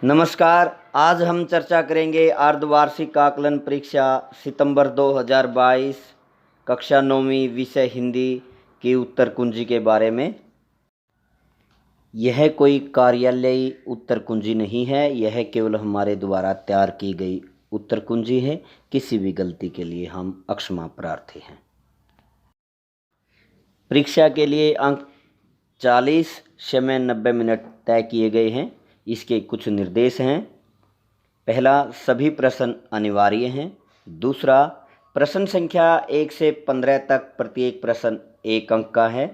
नमस्कार। आज हम चर्चा करेंगे अर्धवार्षिक आकलन परीक्षा सितंबर 2022 कक्षा 9वीं विषय हिंदी की उत्तर कुंजी के बारे में। यह कोई कार्यालयी उत्तर कुंजी नहीं है, यह केवल हमारे द्वारा तैयार की गई उत्तर कुंजी है। किसी भी गलती के लिए हम अक्षमा प्रार्थी हैं। परीक्षा के लिए अंक 40, समय 90 मिनट तय किए गए हैं। इसके कुछ निर्देश हैं। पहला, सभी प्रश्न अनिवार्य हैं। दूसरा, प्रश्न संख्या 1 से 15 तक प्रत्येक प्रश्न 1 अंक का है।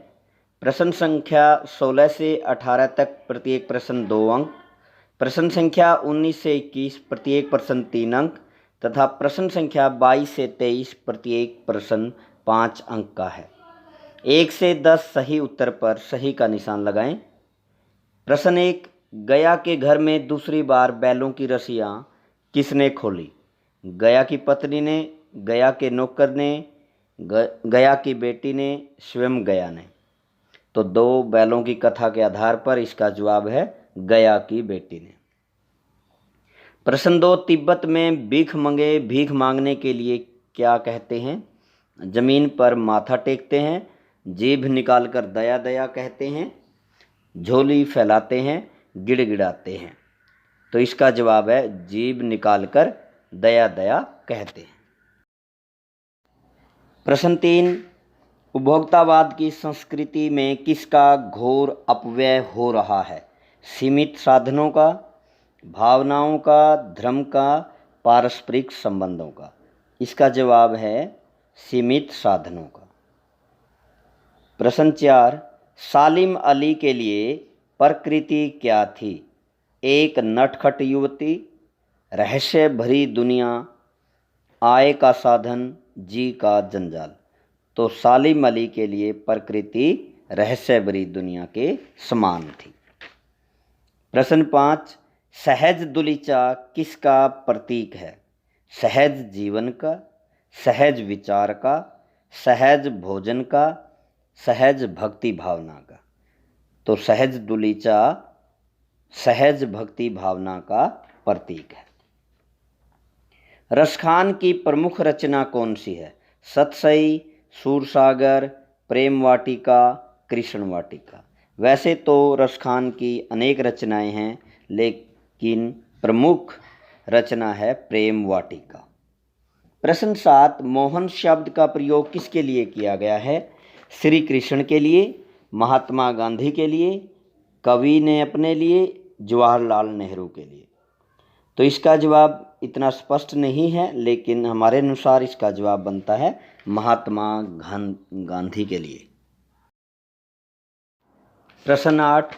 प्रश्न संख्या 16 से 18 तक प्रत्येक प्रश्न 2 अंक। प्रश्न संख्या 19 से 21 प्रत्येक प्रश्न 3 अंक तथा प्रश्न संख्या 22 से 23 प्रत्येक प्रश्न 5 अंक का है। 1 से 10 सही उत्तर पर सही का निशान लगाएं। प्रश्न 1, गया के घर में दूसरी बार बैलों की रस्सियां किसने खोली? गया की पत्नी ने, गया के नौकर ने, गया की बेटी ने, स्वयं गया ने। तो 2 बैलों की कथा के आधार पर इसका जवाब है गया की बेटी ने। प्रश्न 2, तिब्बत में भीख मांगने के लिए क्या कहते हैं? जमीन पर माथा टेकते हैं, जीभ निकालकर दया दया कहते हैं, झोली फैलाते हैं, गिड़गिड़ाते हैं। तो इसका जवाब है जीभ निकालकर दया दया कहते हैं। प्रश्न 3, उपभोक्तावाद की संस्कृति में किसका घोर अपव्यय हो रहा है? सीमित साधनों का, भावनाओं का, धर्म का, पारस्परिक संबंधों का। इसका जवाब है सीमित साधनों का। प्रश्न 4, सालिम अली के लिए प्रकृति क्या थी? 1, नटखट युवती, रहस्य भरी दुनिया, आय का साधन, जी का जंजाल। तो सालिम अली के लिए प्रकृति रहस्य भरी दुनिया के समान थी। प्रश्न 5, सहज दुलीचा किसका प्रतीक है? सहज जीवन का, सहज विचार का, सहज भोजन का, सहज भक्ति भावना का। तो सहज दुलीचा सहज भक्ति भावना का प्रतीक है। रसखान की प्रमुख रचना कौन सी है? सतसई, सूरसागर, प्रेम वाटिका, कृष्ण वाटिका। वैसे तो रसखान की अनेक रचनाएं हैं, लेकिन प्रमुख रचना है प्रेम वाटिका। प्रश्न 7, मोहन शब्द का प्रयोग किसके लिए किया गया है? श्री कृष्ण के लिए, महात्मा गांधी के लिए, कवि ने अपने लिए, जवाहरलाल नेहरू के लिए। तो इसका जवाब इतना स्पष्ट नहीं है, लेकिन हमारे अनुसार इसका जवाब बनता है महात्मा गांधी के लिए। प्रश्न 8,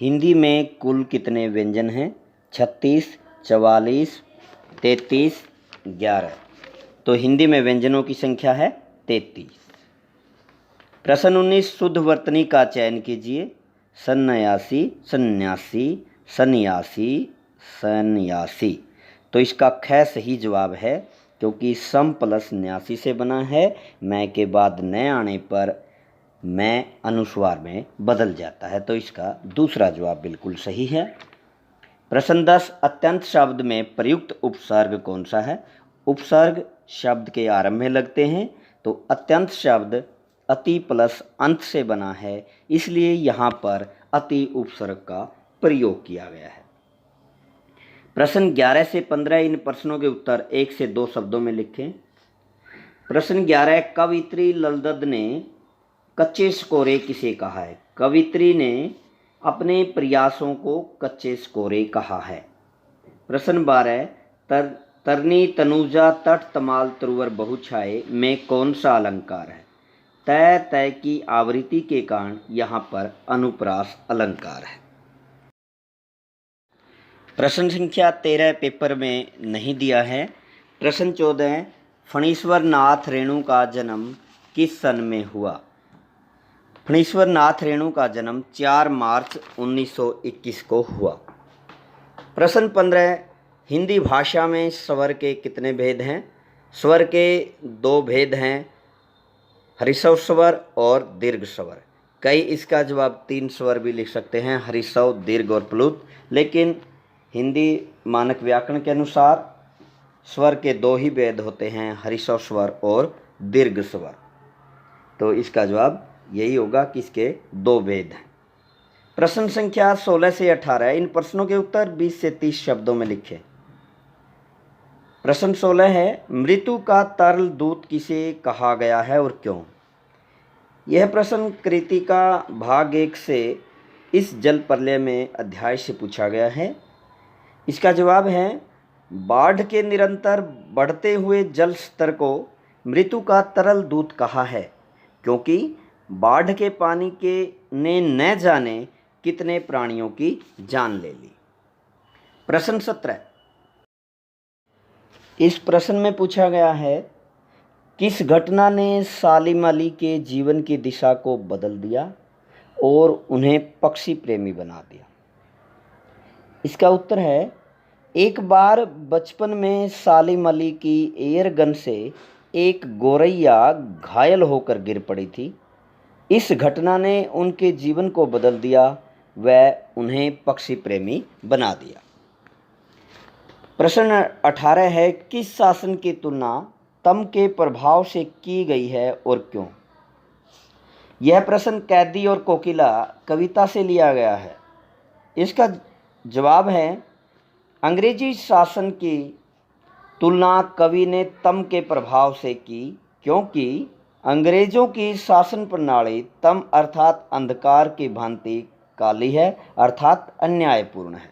हिंदी में कुल कितने व्यंजन हैं? 36, 44, 33, 11। तो हिंदी में व्यंजनों की संख्या है 33। प्रश्न 19, शुद्ध वर्तनी का चयन कीजिए। सन्यासी, सन्यासी, सन्यासी, सन्यासी। तो इसका ख सही जवाब है, क्योंकि सम प्लस न्यासी से बना है। मैं के बाद न आने पर मैं अनुस्वार में बदल जाता है। तो इसका दूसरा जवाब बिल्कुल सही है। प्रश्न 10, अत्यंत शब्द में प्रयुक्त उपसर्ग कौन सा है? उपसर्ग शब्द के आरंभ में लगते हैं, तो अत्यंत शब्द अति प्लस अंत से बना है, इसलिए यहाँ पर अति उपसर्ग का प्रयोग किया गया है। प्रश्न 11 से 15 इन प्रश्नों के उत्तर 1 से 2 शब्दों में लिखें। प्रश्न 11, कवित्री ललदद ने कच्चे स्कोरे किसे कहा है? कवित्री ने अपने प्रयासों को कच्चे स्कोरे कहा है। प्रश्न 12, तरनी तनुजा तट तमाल तुरवर बहुछाए में कौन सा अलंकार है? तय तय की आवृत्ति के कारण यहाँ पर अनुप्रास अलंकार है। प्रश्न संख्या 13 पेपर में नहीं दिया है। प्रश्न 14, फणीश्वर नाथ रेणु का जन्म किस सन में हुआ? फणीश्वर नाथ रेणु का जन्म 4 मार्च 1921 को हुआ। प्रश्न 15, हिंदी भाषा में स्वर के कितने भेद हैं? स्वर के 2 भेद हैं, हरिस्व स्वर और दीर्घ स्वर। कई इसका जवाब 3 स्वर भी लिख सकते हैं, हरिस्व, दीर्घ और प्लुत, लेकिन हिंदी मानक व्याकरण के अनुसार स्वर के दो ही भेद होते हैं, हर्षव स्वर और दीर्घ स्वर। तो इसका जवाब यही होगा कि इसके दो भेद हैं। प्रश्न संख्या 16 से 18, इन प्रश्नों के उत्तर 20 से 30 शब्दों में लिखें। प्रश्न 16 है, मृत्यु का तरल दूत किसे कहा गया है और क्यों? यह प्रश्न कृतिका भाग 1 से इस जल प्रलय में अध्याय से पूछा गया है। इसका जवाब है, बाढ़ के निरंतर बढ़ते हुए जल स्तर को मृत्यु का तरल दूत कहा है, क्योंकि बाढ़ के पानी के ने न जाने कितने प्राणियों की जान ले ली। प्रश्न 17, इस प्रश्न में पूछा गया है, किस घटना ने सालिम अली के जीवन की दिशा को बदल दिया और उन्हें पक्षी प्रेमी बना दिया? इसका उत्तर है, एक बार बचपन में सालिम अली की एयर गन से एक गोरैया घायल होकर गिर पड़ी थी। इस घटना ने उनके जीवन को बदल दिया, वह उन्हें पक्षी प्रेमी बना दिया। प्रश्न 18 है, किस शासन की तुलना तम के प्रभाव से की गई है और क्यों? यह प्रश्न कैदी और कोकिला कविता से लिया गया है। इसका जवाब है, अंग्रेजी शासन की तुलना कवि ने तम के प्रभाव से की, क्योंकि अंग्रेजों की शासन प्रणाली तम अर्थात अंधकार की भांति काली है, अर्थात अन्यायपूर्ण है।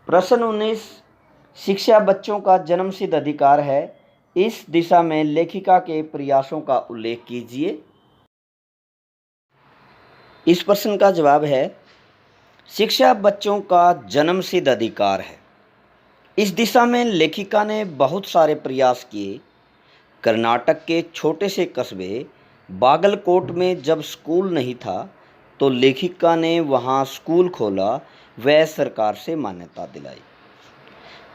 प्रश्न 19, शिक्षा बच्चों का जन्मसिद्ध अधिकार है, इस दिशा में लेखिका के प्रयासों का उल्लेख कीजिए। इस प्रश्न का जवाब है, शिक्षा बच्चों का जन्मसिद्ध अधिकार है। इस दिशा में लेखिका ने बहुत सारे प्रयास किए। कर्नाटक के छोटे से कस्बे बागलकोट में जब स्कूल नहीं था तो लेखिका ने वहां स्कूल खोला, वह सरकार से मान्यता दिलाई।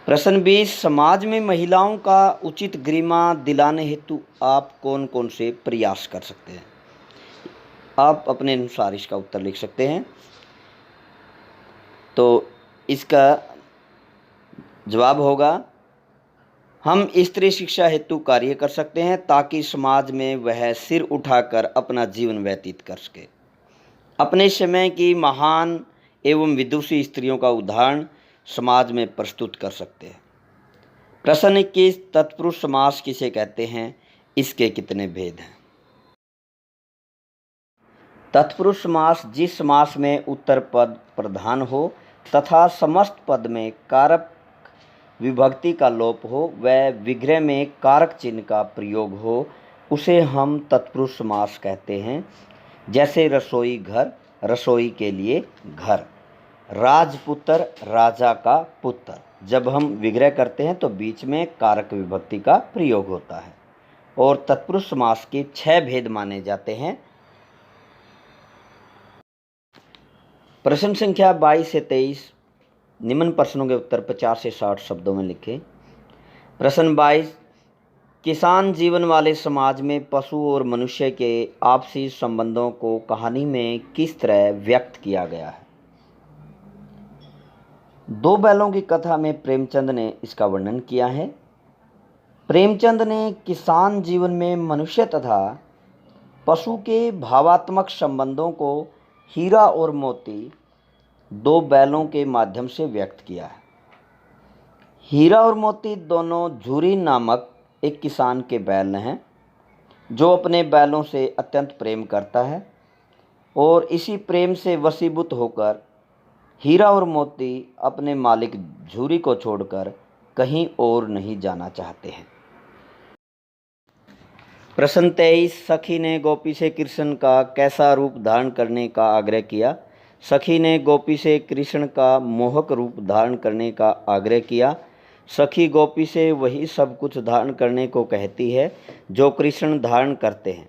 प्रश्न 20, समाज में महिलाओं का उचित गरिमा दिलाने हेतु आप कौन कौन से प्रयास कर सकते हैं? आप अपने अनुसार इसका उत्तर लिख सकते हैं। तो इसका जवाब होगा, हम स्त्री शिक्षा हेतु कार्य कर सकते हैं ताकि समाज में वह सिर उठाकर अपना जीवन व्यतीत कर सके। अपने समय की महान एवं विदुषी स्त्रियों का उदाहरण समाज में प्रस्तुत कर सकते हैं। प्रश्न 21, तत्पुरुष समास किसे कहते हैं? इसके कितने भेद हैं? तत्पुरुष समास जिस समास में उत्तर पद प्रधान हो तथा समस्त पद में कारक विभक्ति का लोप हो, वह विग्रह में कारक चिन्ह का प्रयोग हो, उसे हम तत्पुरुष समास कहते हैं। जैसे रसोई घर, रसोई के लिए घर। राजपुत्र, राजा का पुत्र। जब हम विग्रह करते हैं तो बीच में कारक विभक्ति का प्रयोग होता है। और तत्पुरुष समास के 6 भेद माने जाते हैं। प्रश्न संख्या 22 से 23, निम्न प्रश्नों के उत्तर 50 से 60 शब्दों में लिखें। प्रश्न 22, किसान जीवन वाले समाज में पशु और मनुष्य के आपसी संबंधों को कहानी में किस तरह व्यक्त किया गया है? 2 बैलों की कथा में प्रेमचंद ने इसका वर्णन किया है। प्रेमचंद ने किसान जीवन में मनुष्य तथा पशु के भावात्मक संबंधों को हीरा और मोती 2 बैलों के माध्यम से व्यक्त किया है। हीरा और मोती दोनों झूरी नामक एक किसान के बैल हैं, जो अपने बैलों से अत्यंत प्रेम करता है और इसी प्रेम से वशीभूत होकर हीरा और मोती अपने मालिक झूरी को छोड़कर कहीं और नहीं जाना चाहते हैं। प्रश्न 23, सखी ने गोपी से कृष्ण का कैसा रूप धारण करने का आग्रह किया? सखी ने गोपी से कृष्ण का मोहक रूप धारण करने का आग्रह किया। सखी गोपी से वही सब कुछ धारण करने को कहती है जो कृष्ण धारण करते हैं।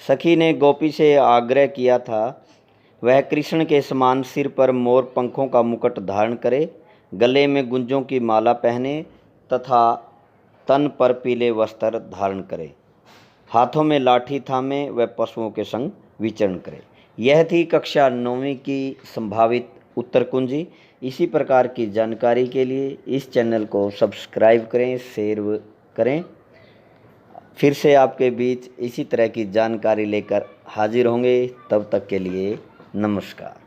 सखी ने गोपी से आग्रह किया था वह कृष्ण के समान सिर पर मोर पंखों का मुकुट धारण करे, गले में गुंजों की माला पहने तथा तन पर पीले वस्त्र धारण करे, हाथों में लाठी थामे वह पशुओं के संग विचरण करे। यह थी कक्षा 9वीं की संभावित उत्तर कुंजी। इसी प्रकार की जानकारी के लिए इस चैनल को सब्सक्राइब करें, शेयर करें। फिर से आपके बीच इसी तरह की जानकारी लेकर हाजिर होंगे। तब तक के लिए नमस्कार।